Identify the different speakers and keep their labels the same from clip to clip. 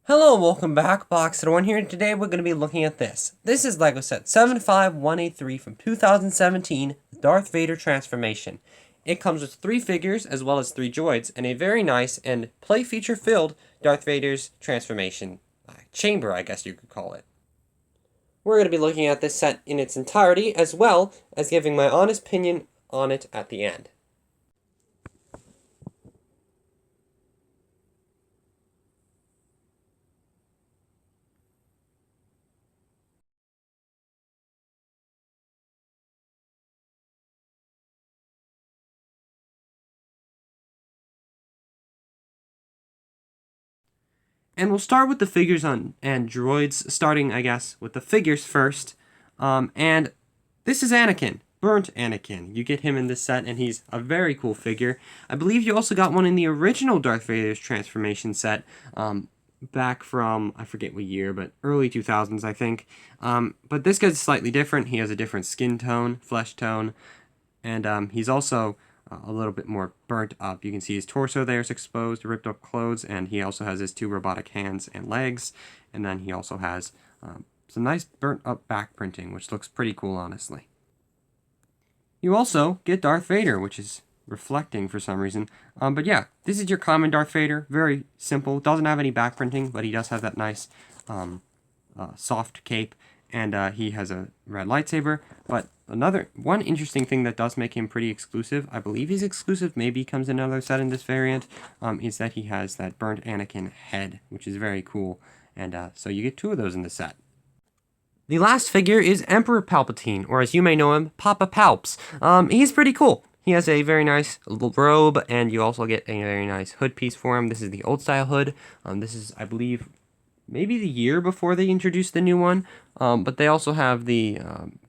Speaker 1: Hello and welcome back, Boxer1 here, and today we're going to be looking at this. This is LEGO set 75183 from 2017, the Darth Vader transformation. It comes with 3 figures as well as 3 droids, and a very nice and play feature filled Darth Vader's transformation chamber, I guess you could call it. We're going to be looking at this set in its entirety, as well as giving my honest opinion on it at the end. And we'll start with the figures and droids, starting, I guess, with the figures first. And this is Anakin, burnt Anakin. You get him in this set, and he's a very cool figure. I believe you also got one in the original Darth Vader's transformation set, back from, I forget what year, but early 2000s, I think. But this guy's slightly different. He has a different skin tone, flesh tone, and he's also a little bit more burnt up. You can see his torso there is exposed, ripped up clothes, and he also has his 2 robotic hands and legs, and then he also has some nice burnt up back printing, which looks pretty cool, honestly. You also get Darth Vader, which is reflecting for some reason. But yeah, this is your common Darth Vader. Very simple. Doesn't have any back printing, but he does have that nice soft cape, and he has a red lightsaber. But one interesting thing that does make him pretty exclusive, I believe he's exclusive, maybe comes in another set in this variant, is that he has that burnt Anakin head, which is very cool. And so you get 2 of those in the set. The last figure is Emperor Palpatine, or as you may know him, Papa Palps. He's pretty cool. He has a very nice little robe, and you also get a very nice hood piece for him. This is the old style hood. This is, I believe, maybe the year before they introduced the new one. But they also have the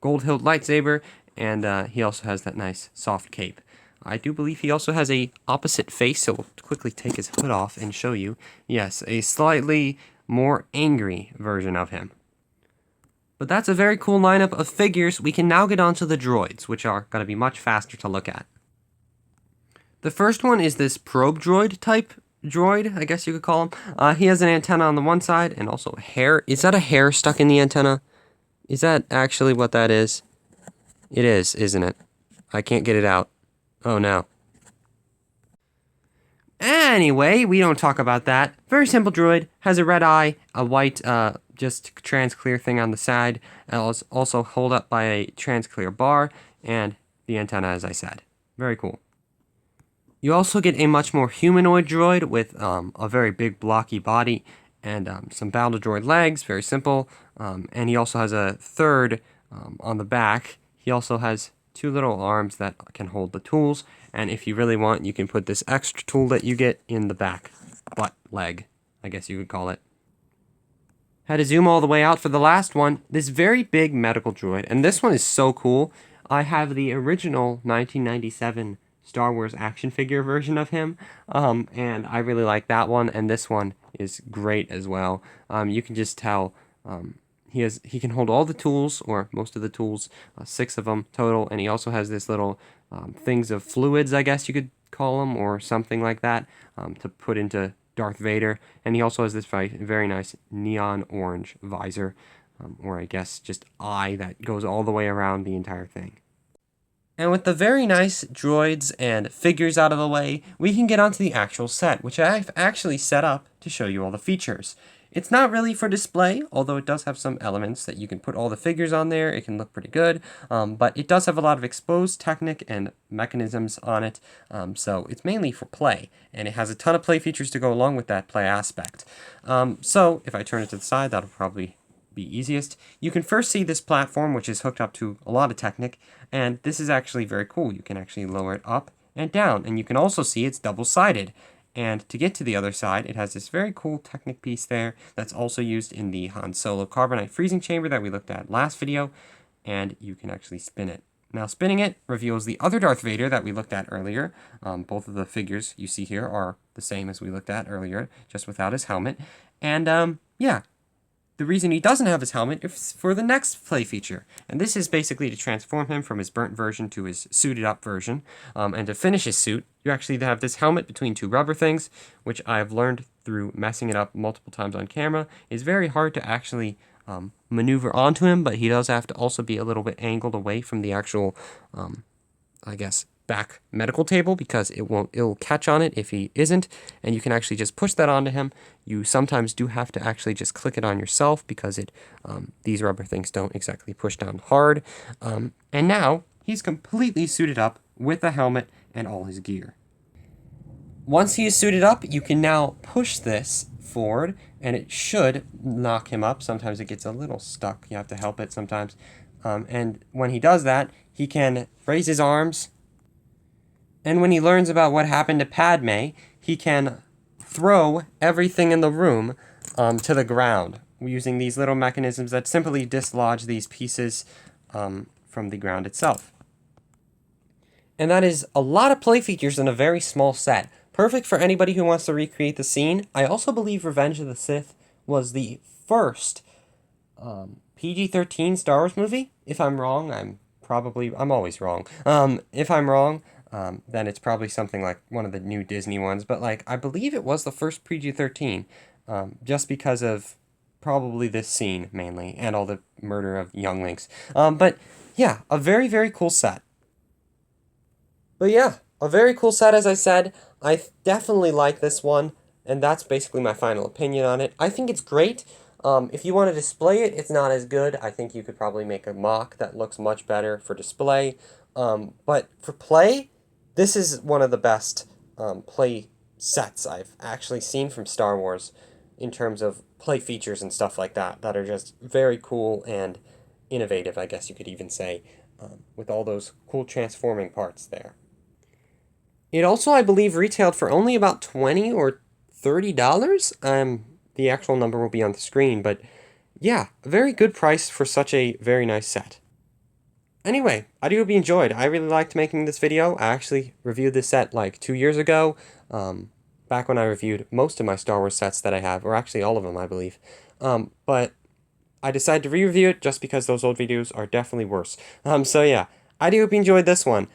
Speaker 1: gold-hilt lightsaber, and he also has that nice soft cape. I do believe he also has a opposite face, so we'll quickly take his hood off and show you. Yes, a slightly more angry version of him. But that's a very cool lineup of figures. We can now get on to the droids, which are going to be much faster to look at. The first one is this probe droid type droid, I guess you could call him. He has an antenna on the one side and also hair. Is that a hair stuck in the antenna? Is that actually what that is? It is, isn't it? I can't get it out. Oh no. Anyway, we don't talk about that. Very simple droid. Has a red eye, a white just trans clear thing on the side. It's also held up by a trans clear bar, and the antenna, as I said. Very cool. You also get a much more humanoid droid with a very big blocky body and some battle droid legs, very simple. And he also has a third on the back. He also has 2 little arms that can hold the tools, and if you really want, you can put this extra tool that you get in the back butt leg, I guess you could call it. Had to zoom all the way out for the last one. This very big medical droid, and this one is so cool. I have the original 1997 Star Wars action figure version of him, and I really like that one, and this one is great as well. You can just tell he can hold all the tools, or most of the tools, 6 of them total, and he also has this little things of fluids, I guess you could call them, or something like that, to put into Darth Vader, and he also has this very nice neon orange visor, or I guess just eye that goes all the way around the entire thing. And with the very nice droids and figures out of the way, we can get onto the actual set, which I've actually set up to show you all the features. It's not really for display, although it does have some elements that you can put all the figures on there. It can look pretty good, but it does have a lot of exposed Technic and mechanisms on it, so it's mainly for play, and it has a ton of play features to go along with that play aspect. So if I turn it to the side, that'll probably be easiest. You can first see this platform, which is hooked up to a lot of Technic, and this is actually very cool. You can actually lower it up and down, and you can also see it's double-sided. And to get to the other side, it has this very cool Technic piece there that's also used in the Han Solo carbonite freezing chamber that we looked at last video, and you can actually spin it. Now, spinning it reveals the other Darth Vader that we looked at earlier. Both of the figures you see here are the same as we looked at earlier, just without his helmet. And yeah, the reason he doesn't have his helmet is for the next play feature. And this is basically to transform him from his burnt version to his suited up version. And to finish his suit, you actually have this helmet between two rubber things, which I've learned through messing it up multiple times on camera. Is very hard to actually maneuver onto him, but he does have to also be a little bit angled away from the actual, I guess, back medical table, because it'll catch on it if he isn't, and you can actually just push that onto him. You sometimes do have to actually just click it on yourself, because these rubber things don't exactly push down hard. And now he's completely suited up with the helmet and all his gear. Once he is suited up, you can now push this forward, and it should knock him up. Sometimes it gets a little stuck. You have to help it sometimes. And when he does that, he can raise his arms. And when he learns about what happened to Padme, he can throw everything in the room to the ground using these little mechanisms that simply dislodge these pieces from the ground itself. And that is a lot of play features in a very small set. Perfect for anybody who wants to recreate the scene. I also believe Revenge of the Sith was the first PG-13 Star Wars movie. If I'm wrong, I'm always wrong. If I'm wrong, then it's probably something like one of the new Disney ones. But I believe it was the first PG-13, just because of probably this scene mainly, and all the murder of younglings. But yeah, a very, very cool set. But yeah, a very cool set, as I said. I definitely like this one, and that's basically my final opinion on it. I think it's great. If you want to display it, it's not as good. I think you could probably make a mock that looks much better for display. But for play, this is one of the best play sets I've actually seen from Star Wars in terms of play features and stuff like that are just very cool and innovative, I guess you could even say, with all those cool transforming parts there. It also, I believe, retailed for only about $20 or $30. The actual number will be on the screen, but yeah, a very good price for such a very nice set. Anyway, I do hope you enjoyed. I really liked making this video. I actually reviewed this set like 2 years ago, back when I reviewed most of my Star Wars sets that I have, or actually all of them, I believe. But I decided to re-review it just because those old videos are definitely worse. So yeah, I do hope you enjoyed this one.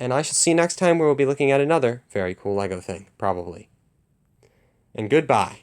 Speaker 1: And I shall see you next time, where we'll be looking at another very cool LEGO thing, probably. And goodbye.